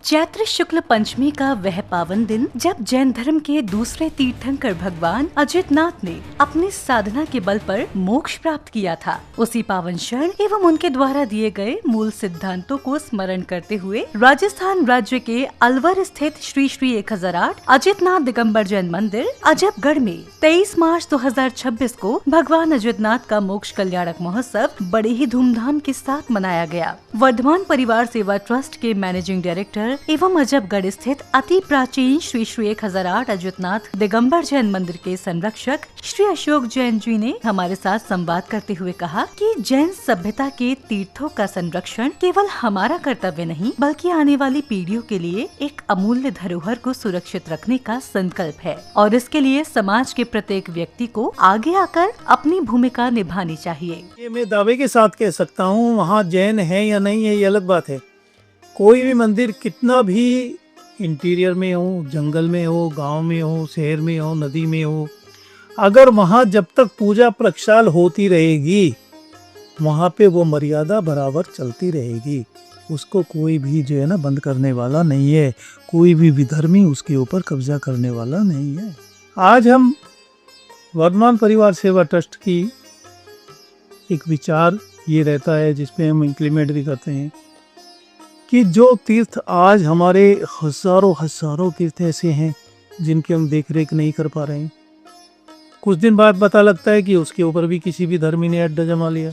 चैत्र शुक्ल पंचमी का वह पावन दिन जब जैन धर्म के दूसरे तीर्थंकर भगवान अजितनाथ ने अपनी साधना के बल पर मोक्ष प्राप्त किया था। उसी पावन क्षण एवं उनके द्वारा दिए गए मूल सिद्धांतों को स्मरण करते हुए राजस्थान राज्य के अलवर स्थित श्री श्री 1008 अजितनाथ दिगंबर जैन मंदिर अजबगढ़ में 23 मार्च 2026 को भगवान अजितनाथ का मोक्ष कल्याणक महोत्सव बड़े ही धूमधाम के साथ मनाया गया। वर्धमान परिवार सेवा ट्रस्ट के मैनेजिंग डायरेक्टर एवं अजबगढ़ स्थित अति प्राचीन श्री श्री 1008 अजितनाथ दिगंबर जैन मंदिर के संरक्षक श्री अशोक जैन जी ने हमारे साथ संवाद करते हुए कहा कि जैन सभ्यता के तीर्थों का संरक्षण केवल हमारा कर्तव्य नहीं बल्कि आने वाली पीढ़ियों के लिए एक अमूल्य धरोहर को सुरक्षित रखने का संकल्प है और इसके लिए समाज के प्रत्येक व्यक्ति को आगे आकर अपनी भूमिका निभानी चाहिए। ये मैं दावे के साथ कह सकता हूँ, वहाँ जैन है या नहीं है ये अलग बात है। कोई भी मंदिर कितना भी इंटीरियर में हो, जंगल में हो, गांव में हो, शहर में हो, नदी में हो, अगर वहाँ जब तक पूजा प्रक्षाल होती रहेगी वहाँ पे वो मर्यादा बराबर चलती रहेगी। उसको कोई भी जो है ना बंद करने वाला नहीं है, कोई भी विधर्मी उसके ऊपर कब्जा करने वाला नहीं है। आज हम वर्धमान परिवार सेवा ट्रस्ट की एक विचार ये रहता है जिसपे हम इम्प्लीमेंट भी करते हैं कि जो तीर्थ आज हमारे हजारों तीर्थ ऐसे हैं जिनकी हम देख रेख नहीं कर पा रहे हैं, कुछ दिन बाद पता लगता है कि उसके ऊपर भी किसी भी धर्मी ने अड्डा जमा लिया।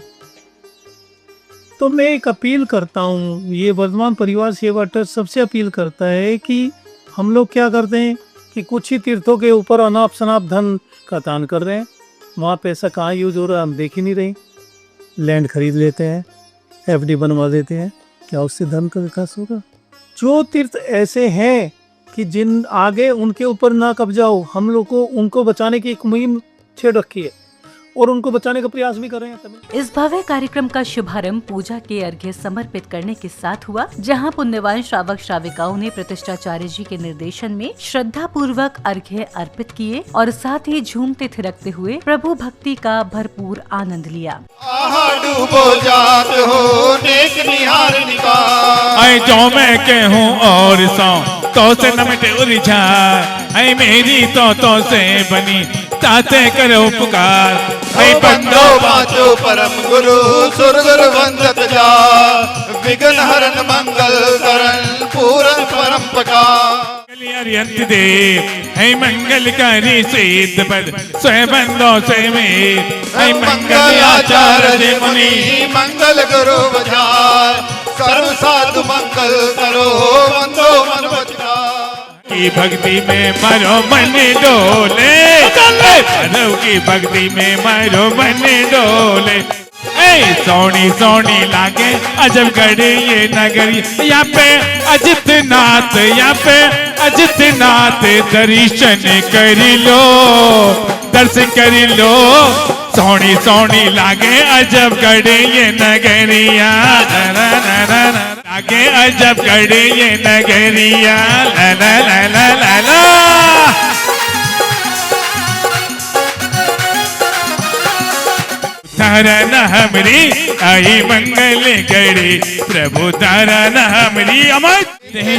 तो मैं एक अपील करता हूँ, ये वर्धमान परिवार सेवा ट्रस्ट सबसे अपील करता है कि हम लोग क्या करते हैं कि कुछ ही तीर्थों के ऊपर अनाप शनाप धन का दान कर रहे हैं। वहाँ पैसा कहाँ यूज हो रहा है हम देख ही नहीं रहे। लैंड खरीद लेते हैं, एफडी बनवा देते हैं, क्या उससे धर्म का विकास होगा? जो तीर्थ ऐसे हैं कि जिन आगे उनके ऊपर ना कब्जा हो, हम लोग को उनको बचाने की एक मुहिम छेड़ रखी है और उनको बचाने का प्रयास भी कर रहे हैं। इस भव्य कार्यक्रम का शुभारंभ पूजा के अर्घ्य समर्पित करने के साथ हुआ, जहां पुण्यवान श्रावक श्राविकाओं ने प्रतिष्ठाचार्य जी के निर्देशन में श्रद्धा पूर्वक अर्घ्य अर्पित किए और साथ ही झूमते थिरकते हुए प्रभु भक्ति का भरपूर आनंद लिया। जो मैं कहूँ और तो से न मिटे उलझा, मेरी तो से बनी ताते करो पुकार। बंदो बाचो परम गुरु सुरगुर वंदत जा, विघ्न हरन मंगल करण पूरन परम पकार। अर्यंत देव है मंगलकारी सिद्ध पद स्वयं बंदो से में मंगल आचार्य मुनि मंगल गुरु बजाय, सर्व साधु मंगल करो वंदो मन बचकार। की भक्ति में मरो मन डोले, माधव की भक्ति में मरो मन डोले। सोनी सोनी लागे अजबगढ़ ये नगरी, यहाँ पे अजितनाथ, यहाँ पे अजितनाथ दर्शन कर लो, दर्शन कर लो। सोनी सोनी लागे अजबगढ़ ये नगरिया, लागे अजबगढ़ ये नगरिया, ला ला ला ला ला ला। तारा न हमरी आई मंगल गढ़ी, प्रभु तारा न हमरी अमर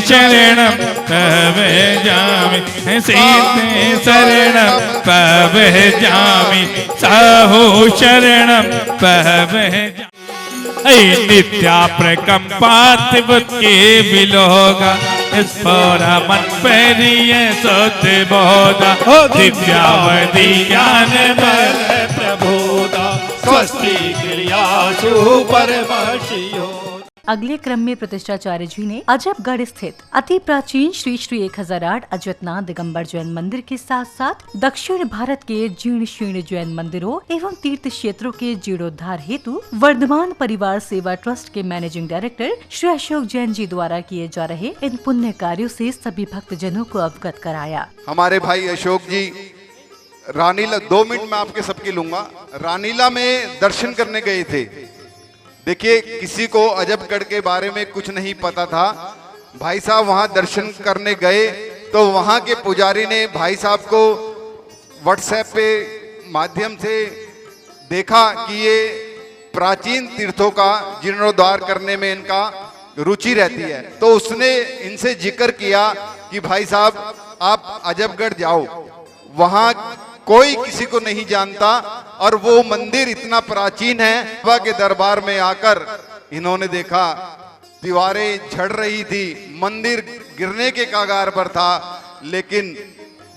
शरणम तब जामि, सीते शरणम तब जामि, साहु शरणम तब नित्या प्रकंपात के विलोगा, इस फोरा मन परिये सोत बोधा, दिव्यावधि ज्ञान बल प्रभुदा, स्वस्ति क्रियासु परमशियो। अगले क्रम में प्रतिष्ठाचार्य जी ने अजबगढ़ स्थित अति प्राचीन श्री श्री 1008 अजितनाथ दिगंबर जैन मंदिर के साथ साथ दक्षिण भारत के जीर्ण शीर्ण जैन मंदिरों एवं तीर्थ क्षेत्रों के जीर्णोद्धार हेतु वर्धमान परिवार सेवा ट्रस्ट के मैनेजिंग डायरेक्टर श्री अशोक जैन जी द्वारा किए जा रहे इन पुण्य कार्यों से सभी भक्तजनों को अवगत कराया। हमारे भाई अशोक जी रानीला, 2 मिनट में आपके सबके लूंगा, रानीला में दर्शन करने गए थे। देखिए, किसी को अजबगढ़ के बारे में कुछ नहीं पता था। भाई साहब वहां दर्शन करने गए तो वहां के पुजारी ने भाई साहब को व्हाट्सएप पे माध्यम से देखा कि ये प्राचीन तीर्थों का जीर्णोद्धार करने में इनका रुचि रहती है। तो उसने इनसे जिक्र किया कि भाई साहब आप अजबगढ़ जाओ, वहां कोई किसी को नहीं जानता और वो मंदिर इतना प्राचीन है। बाबा के दरबार में आकर इन्होंने देखा दीवारें झड़ रही थी, मंदिर गिरने के कगार पर था, लेकिन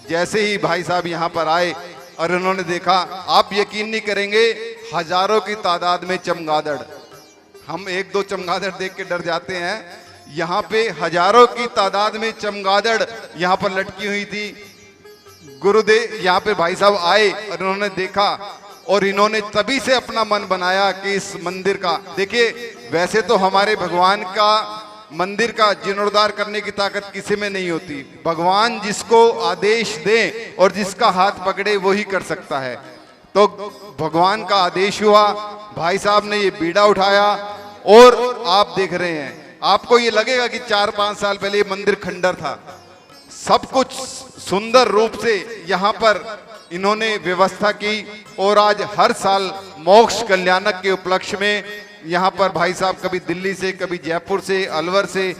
जैसे ही भाई साहब यहाँ पर आए और उन्होंने देखा, आप यकीन नहीं करेंगे, हजारों की तादाद में चमगादड़, हम एक दो चमगादड़ देख के डर जाते हैं, यहाँ पे हजारों की तादाद में चमगादड़ यहाँ पर लटकी हुई थी। गुरुदेव यहाँ पे भाई साहब आए और उन्होंने देखा और इन्होंने तभी से अपना मन बनाया कि इस मंदिर का, देखिए वैसे तो हमारे भगवान का मंदिर का जीर्णोद्धार करने की ताकत किसी में नहीं होती, भगवान जिसको आदेश दे और जिसका हाथ पकड़े वही कर सकता है। तो भगवान का आदेश हुआ, भाई साहब ने ये बीड़ा उठाया और आप देख रहे हैं, आपको ये लगेगा कि 4-5 साल पहले ये मंदिर खंडर था। सब कुछ सुंदर रूप से यहाँ पर इन्होंने व्यवस्था की और आज हर साल मोक्ष कल्याणक के उपलक्ष्य में यहाँ पर भाई साहब कभी दिल्ली से, कभी जयपुर से, अलवर से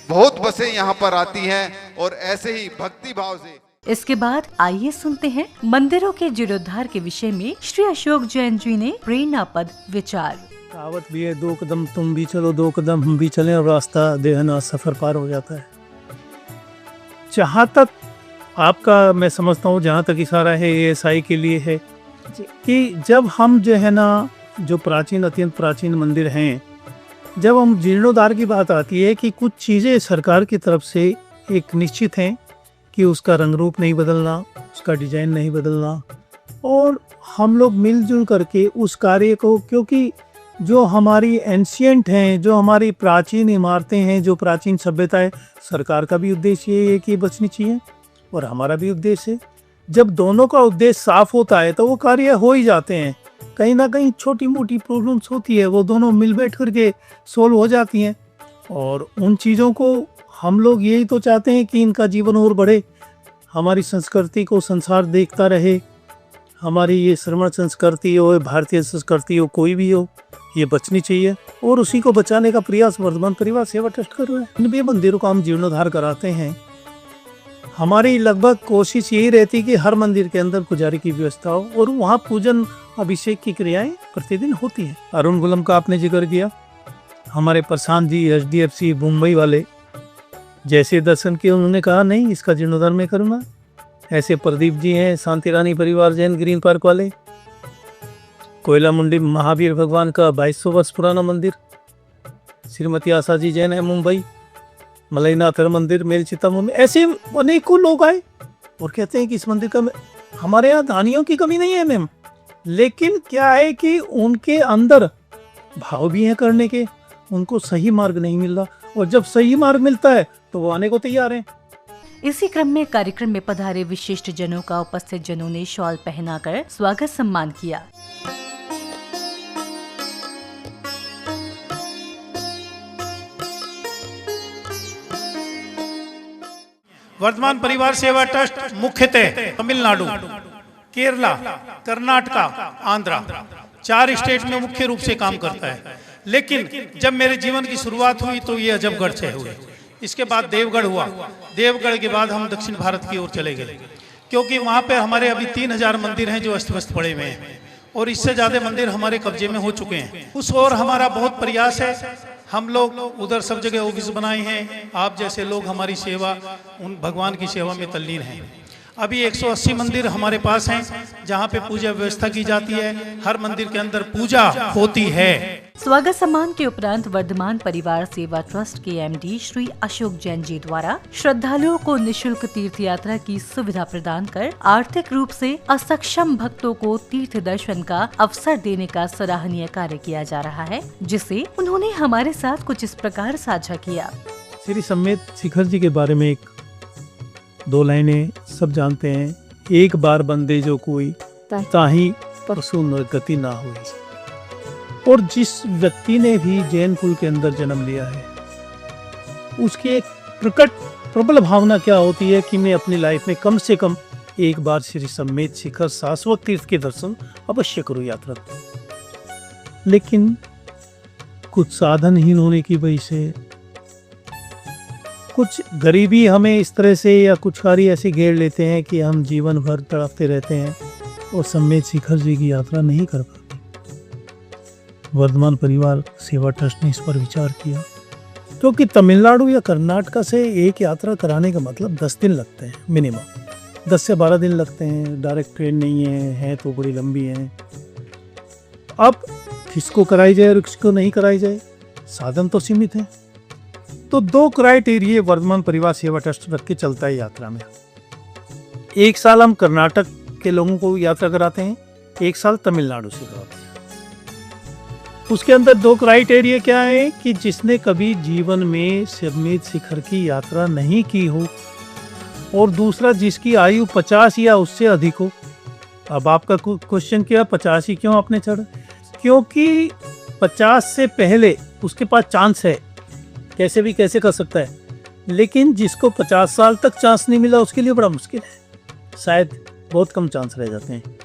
बहुत बसें यहाँ पर आती हैं और ऐसे ही भक्ति भाव से। इसके बाद आइए सुनते हैं मंदिरों के जीर्णोद्धार के विषय में श्री अशोक जैन जी ने प्रेरणापद विचार। कहावत भी है, 2 कदम तुम भी चलो 2 कदम हम भी चलें और रास्ता देहना सफर पार हो जाता है। जहाँ तक आपका मैं समझता हूँ, जहाँ तक इशारा है ASI के लिए है कि जब हम जो है ना, जो प्राचीन अत्यंत प्राचीन मंदिर हैं, जब हम जीर्णोद्धार की बात आती है कि कुछ चीज़ें सरकार की तरफ से एक निश्चित हैं कि उसका रंग रूप नहीं बदलना, उसका डिजाइन नहीं बदलना, और हम लोग मिलजुल करके उस कार्य को, क्योंकि जो हमारी एंशियंट हैं, जो हमारी प्राचीन इमारतें हैं, जो प्राचीन सभ्यता है, सरकार का भी उद्देश्य ये है कि बचनी चाहिए और हमारा भी उद्देश्य है। जब दोनों का उद्देश्य साफ होता है तो वो कार्य हो ही जाते हैं। कहीं ना कहीं छोटी मोटी प्रॉब्लम्स होती है, वो दोनों मिल बैठ करके सोल्व हो जाती हैं, और उन चीज़ों को हम लोग यही तो चाहते हैं कि इनका जीवन और बढ़े, हमारी संस्कृति को संसार देखता रहे, हमारी ये श्रमण संस्कृति हो, भारतीय संस्कृति हो, कोई भी हो, ये बचनी चाहिए और उसी को बचाने का प्रयास वर्धमान परिवार सेवा ट्रस्ट कर रहा है। इन भी मंदिरों का हम जीर्णोद्धार कराते हैं। हमारी लगभग कोशिश यही रहती कि हर मंदिर के अंदर पुजारी की व्यवस्था हो और वहाँ पूजन अभिषेक की क्रियाएं प्रतिदिन होती हैं। अरुण गुलम का आपने जिक्र किया, हमारे प्रशांत जी HDFC मुंबई वाले, जैसे दर्शन किए उन्होंने कहा नहीं इसका जीर्णोद्धार मैं करूँगा। ऐसे प्रदीप जी हैं, शांति रानी परिवार जैन ग्रीन पार्क वाले, कोयला मुंडी महावीर भगवान का 2200 वर्ष पुराना मंदिर, श्रीमती आशा जी जैन है मुंबई, मलईनाथ मंदिर मेलचिता मुंबई, ऐसे अनेकों लोग आए और कहते हैं कि इस मंदिर का, हमारे यहाँ दानियों की कमी नहीं है मैम, लेकिन क्या है कि उनके अंदर भाव भी हैं करने के, उनको सही मार्ग नहीं मिल रहा, और जब सही मार्ग मिलता है तो वो आने को तैयार हैं। इसी क्रम में कार्यक्रम में पधारे विशिष्ट जनों का उपस्थित जनों ने शॉल पहनाकर स्वागत सम्मान किया। वर्धमान परिवार सेवा ट्रस्ट मुख्यतः तमिलनाडु, केरला, कर्नाटका, आंध्रा 4 स्टेट में मुख्य रूप से काम करता है। लेकिन जब मेरे जीवन की शुरुआत हुई तो ये अजबगढ़ से हुई, इसके बाद देवगढ़ हुआ, देवगढ़ के बाद हम दक्षिण भारत की ओर चले गए, क्योंकि वहाँ पे हमारे अभी 3000 मंदिर हैं जो अस्त व्यस्त पड़े हुए हैं और इससे ज़्यादा मंदिर हमारे कब्जे में हो चुके हैं। उस ओर हमारा बहुत प्रयास है, हम लोग उधर सब जगह ऑफिस बनाए हैं। आप जैसे लोग हमारी सेवा, उन भगवान की सेवा में तल्लीन हैं। अभी 180 मंदिर हमारे पास हैं जहाँ पे पूजा व्यवस्था की जाती है, हर मंदिर के अंदर पूजा होती है। स्वागत सम्मान के उपरांत वर्धमान परिवार सेवा ट्रस्ट के MD श्री अशोक जैन जी द्वारा श्रद्धालुओं को निशुल्क तीर्थ यात्रा की सुविधा प्रदान कर आर्थिक रूप से असक्षम भक्तों को तीर्थ दर्शन का अवसर देने का सराहनीय कार्य किया जा रहा है, जिसे उन्होंने हमारे साथ कुछ इस प्रकार साझा किया। श्री सम्मेत शिखर जी के बारे में 2 लाइनें सब जानते हैं। एक बार बंदे जो कोई ताही परसों गति ना हुई। और जिस व्यक्ति ने भी जैन कुल के अंदर जन्म लिया है, उसकी एक प्रकट प्रबल भावना क्या होती है कि मैं अपनी लाइफ में कम से कम एक बार श्री सम्मेत शिखर शाश्वत तीर्थ के दर्शन अवश्य करूं यात्रा। लेकिन कुछ साधनहीन होने की वजह से कुछ गरीबी हमें इस तरह से या कुछ कार्य ऐसे घेर लेते हैं कि हम जीवन भर तड़पते रहते हैं और सम्मेद शिखर जी की यात्रा नहीं कर पाते। वर्धमान परिवार सेवा ट्रस्ट ने इस पर विचार किया, क्योंकि तमिलनाडु या कर्नाटक से एक यात्रा कराने का मतलब 10 दिन लगते हैं मिनिमम, 10 से 12 दिन लगते हैं। डायरेक्ट ट्रेन नहीं है तो बड़ी लंबी है। अब किसको कराई जाए और किसको नहीं कराई जाए, साधन तो सीमित है। तो 2 क्राइटेरिया वर्धमान परिवार सेवा ट्रस्ट रख के चलता है यात्रा में। 1 साल हम कर्नाटक के लोगों को यात्रा कराते हैं, 1 साल तमिलनाडु से कराते हैं। उसके अंदर 2 क्राइटेरिया क्या है कि जिसने कभी जीवन में सम्मेद शिखर की यात्रा नहीं की हो, और दूसरा जिसकी आयु 50 या उससे अधिक हो। अब आपका क्वेश्चन क्या, 50 ही क्यों आपने चढ़ा? क्योंकि 50 से पहले उसके पास चांस है, कैसे कर सकता है। लेकिन जिसको 50 साल तक चांस नहीं मिला उसके लिए बड़ा मुश्किल है, शायद बहुत कम चांस रह जाते हैं।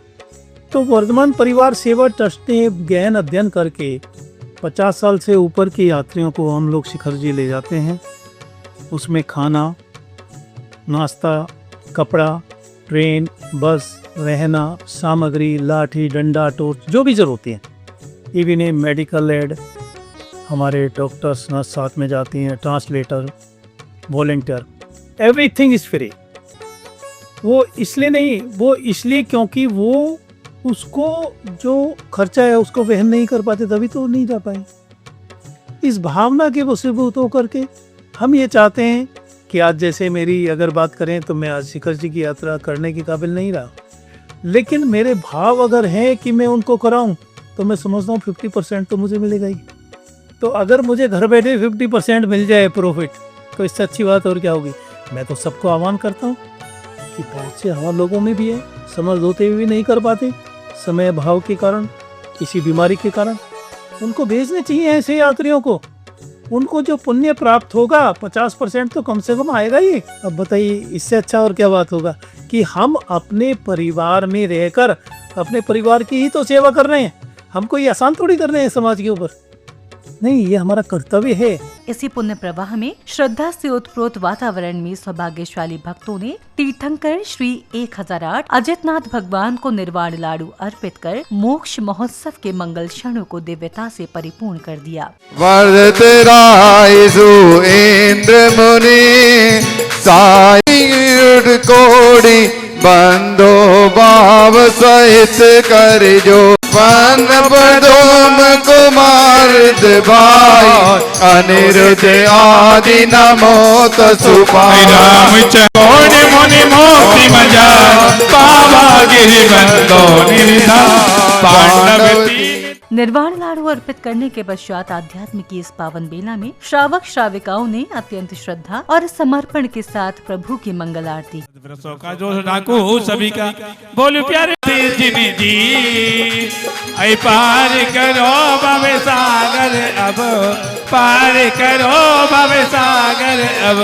तो वर्धमान परिवार सेवा ट्रस्ट ने गहन अध्ययन करके 50 साल से ऊपर के यात्रियों को हम लोग शिखर जी ले जाते हैं। उसमें खाना, नाश्ता, कपड़ा, ट्रेन, बस, रहना, सामग्री, लाठी, डंडा, टॉर्च, जो भी जरूरत है, इवन मेडिकल एड, हमारे डॉक्टर्स नर्स साथ में जाती हैं, translator, volunteer, everything is free. वो इसलिए नहीं, वो इसलिए क्योंकि वो उसको जो खर्चा है उसको वहन नहीं कर पाते, तभी तो नहीं जा पाए। इस भावना के वशीभूत होकर के हम ये चाहते हैं कि आज जैसे मेरी अगर बात करें तो मैं आज शिखर जी की यात्रा करने के काबिल नहीं रहा, लेकिन मेरे भाव अगर हैं कि मैं उनको कराऊं तो मैं समझता हूँ 50% तो मुझे मिलेगा ही। तो अगर मुझे घर बैठे 50% मिल जाए प्रॉफिट, तो इससे अच्छी बात और क्या होगी। मैं तो सबको आह्वान करता हूँ कि बहुत से हमारे लोगों में भी है, समझ होते हुए भी नहीं कर पाते, समय अभाव के कारण, किसी बीमारी के कारण। उनको भेजने चाहिए ऐसे यात्रियों को। उनको जो पुण्य प्राप्त होगा 50% तो कम से कम आएगा ही। अब बताइए इससे अच्छा और क्या बात होगा कि हम अपने परिवार में रहकर अपने परिवार की ही तो सेवा कर रहे हैं। हम कोई आसान थोड़ी कर रहे हैं समाज के ऊपर, नहीं, ये हमारा कर्तव्य है। इसी पुण्य प्रवाह में श्रद्धा से उत्प्रोत वातावरण में सौभाग्यशाली भक्तों ने तीर्थंकर श्री 1008 अजितनाथ भगवान को निर्वाण लाडू अर्पित कर मोक्ष महोत्सव के मंगल क्षणों को दिव्यता से परिपूर्ण कर दिया। वर्धत रायसु इंद्र मुनि साई कोटि बंदो भाव सहित कर जो वन पदोम कुमार भाई अनिरुद्ध आदि नमो तसुपाय राम चकोड़ मुनि मोक्ति मजा पावा गिरि बंदो निधान पांडव। निर्वाण लाडू अर्पित करने के पश्चात आध्यात्म की इस पावन बेला में श्रावक श्राविकाओं ने अत्यंत श्रद्धा और समर्पण के साथ प्रभु की मंगल आरती। का जो डाकू सभी का बोलो प्यारे जिनी जी, ऐ पार करो भव सागर अब, पार करो भव सागर अब,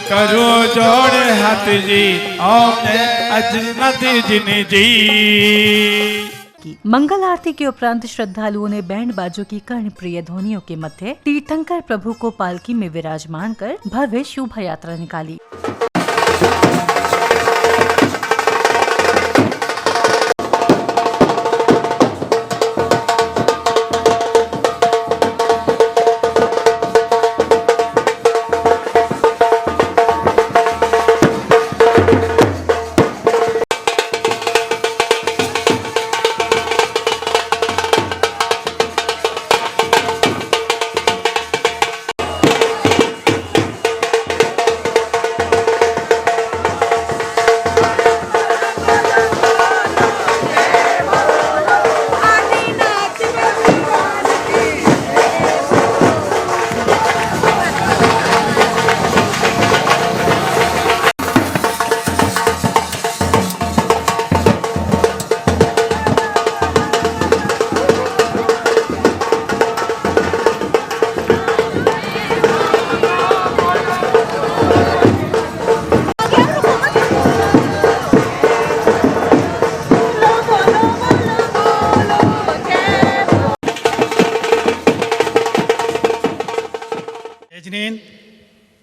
करो जोड़ हाथ जी ओम अजनत जिनी जी। मंगल आरती के उपरांत श्रद्धालुओं ने बैंड बाजों की कर्ण प्रिय ध्वनियों के मध्य तीर्थंकर प्रभु को पालकी में विराजमान कर भव्य शोभा यात्रा निकाली।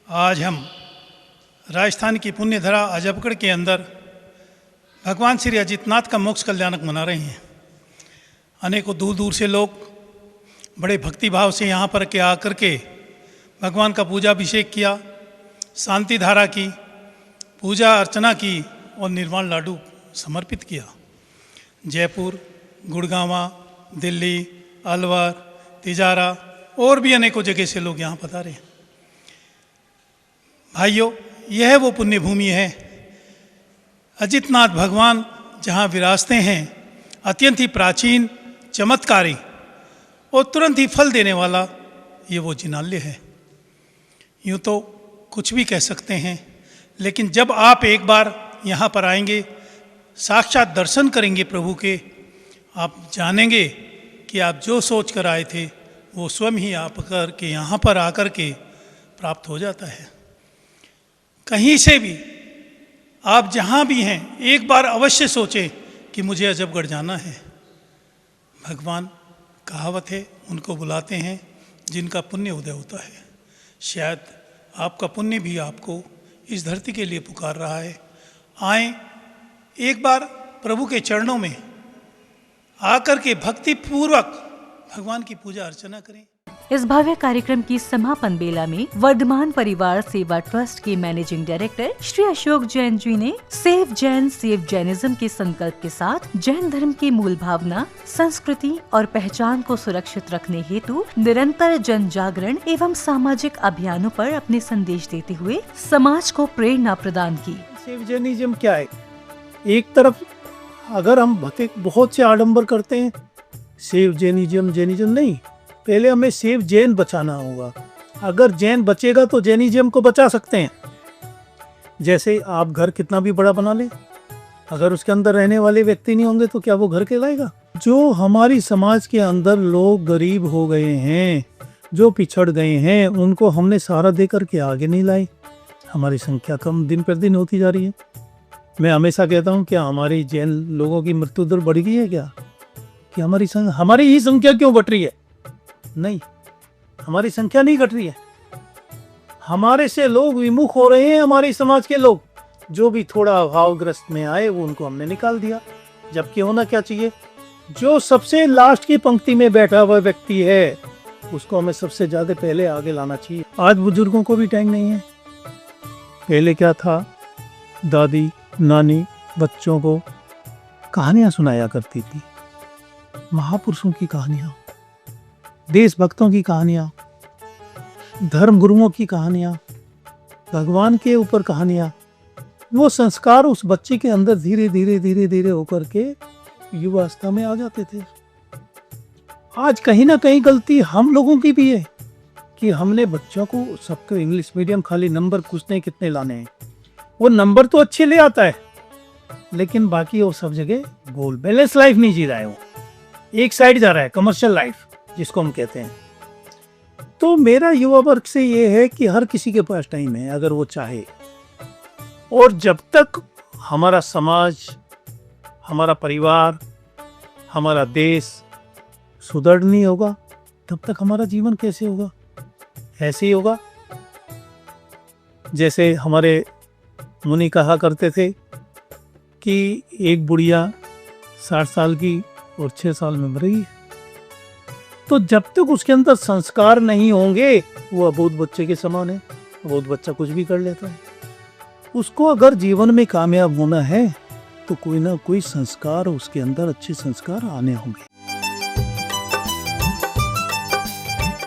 आज हम राजस्थान की पुण्य धरा अजबगढ़ के अंदर भगवान श्री अजितनाथ का मोक्ष कल्याणक मना रहे हैं। अनेकों दूर दूर से लोग बड़े भक्ति भाव से यहाँ पर के आकर के भगवान का पूजा अभिषेक किया, शांति धारा की, पूजा अर्चना की और निर्वाण लाडू समर्पित किया। जयपुर, गुड़गांवा, दिल्ली, अलवर, तिजारा और भी अनेकों जगह से लोग यहाँ पधारे। भाइयों, यह वो पुण्य भूमि है अजितनाथ भगवान जहाँ विराजते हैं। अत्यंत ही प्राचीन, चमत्कारी और तुरंत ही फल देने वाला ये वो जिनालय है। यूँ तो कुछ भी कह सकते हैं, लेकिन जब आप एक बार यहाँ पर आएंगे, साक्षात दर्शन करेंगे प्रभु के, आप जानेंगे कि आप जो सोच कर आए थे वो स्वयं ही आप कर के यहाँ पर आकर के प्राप्त हो जाता है। कहीं से भी आप जहाँ भी हैं, एक बार अवश्य सोचें कि मुझे अजबगढ़ जाना है। भगवान, कहावत है, उनको बुलाते हैं जिनका पुण्य उदय होता है। शायद आपका पुण्य भी आपको इस धरती के लिए पुकार रहा है। आएं, एक बार प्रभु के चरणों में आकर के भक्ति पूर्वक भगवान की पूजा अर्चना करें। इस भव्य कार्यक्रम की समापन बेला में वर्धमान परिवार सेवा ट्रस्ट के मैनेजिंग डायरेक्टर श्री अशोक जैन जी ने सेव जैन सेव जैनिज्म के संकल्प के साथ जैन धर्म की मूल भावना, संस्कृति और पहचान को सुरक्षित रखने हेतु निरंतर जन जागरण एवं सामाजिक अभियानों पर अपने संदेश देते हुए समाज को प्रेरणा प्रदान की। सेव जैनिज्म क्या है? एक तरफ अगर हम बहुत से आडंबर करते हैं, सेव जैनिज्म नहीं, पहले हमें सेव जैन बचाना होगा। अगर जैन बचेगा तो जैनिज्म को बचा सकते हैं। जैसे आप घर कितना भी बड़ा बना ले, अगर उसके अंदर रहने वाले व्यक्ति नहीं होंगे तो क्या वो घर कहलाएगा? जो हमारी समाज के अंदर लोग गरीब हो गए हैं, जो पिछड़ गए हैं, उनको हमने सहारा दे करके आगे नहीं लाए। हमारी संख्या कम दिन पर दिन होती जा रही है। मैं हमेशा कहता हूँ, क्या हमारी जैन लोगों की मृत्यु दर बढ़ गई है क्या? कि हमारी ही संख्या क्यों घट रही है? नहीं, हमारी संख्या नहीं घट रही है। हमारे से लोग विमुख हो रहे हैं। हमारे समाज के लोग जो भी थोड़ा अभावग्रस्त में आए वो उनको हमने निकाल दिया। जबकि होना क्या चाहिए, जो सबसे लास्ट की पंक्ति में बैठा हुआ व्यक्ति है उसको हमें सबसे ज्यादा पहले आगे लाना चाहिए। आज बुजुर्गों को भी टाइम नहीं है। पहले क्या था, दादी नानी बच्चों को कहानियां सुनाया करती थी, महापुरुषों की कहानियां, देशभक्तों की कहानियां, धर्म गुरुओं की कहानियां, भगवान के ऊपर कहानियां। वो संस्कार उस बच्चे के अंदर धीरे धीरे होकर के युवावस्था में आ जाते थे। आज कहीं ना कहीं गलती हम लोगों की भी है कि हमने बच्चों को सबको इंग्लिश मीडियम, खाली नंबर पूछने कितने लाने हैं। वो नंबर तो अच्छे ले आता है, लेकिन बाकी वो सब जगह गोल बैलेंस लाइफ नहीं जी रहा है। वो एक साइड जा रहा है, कमर्शियल लाइफ जिसको हम कहते हैं। तो मेरा युवा वर्ग से ये है कि हर किसी के पास टाइम है अगर वो चाहे, और जब तक हमारा समाज, हमारा परिवार, हमारा देश सुदृढ़ नहीं होगा, तब तक हमारा जीवन कैसे होगा? ऐसे ही होगा जैसे हमारे मुनि कहा करते थे कि एक बुढ़िया 60 साल की और 6 साल में मरेगी। तो जब तक उसके अंदर संस्कार नहीं होंगे, वो अबोध बच्चे के समान है। अबोध बच्चा कुछ भी कर लेता है। उसको अगर जीवन में कामयाब होना है तो कोई ना कोई संस्कार, उसके अंदर अच्छे संस्कार आने होंगे।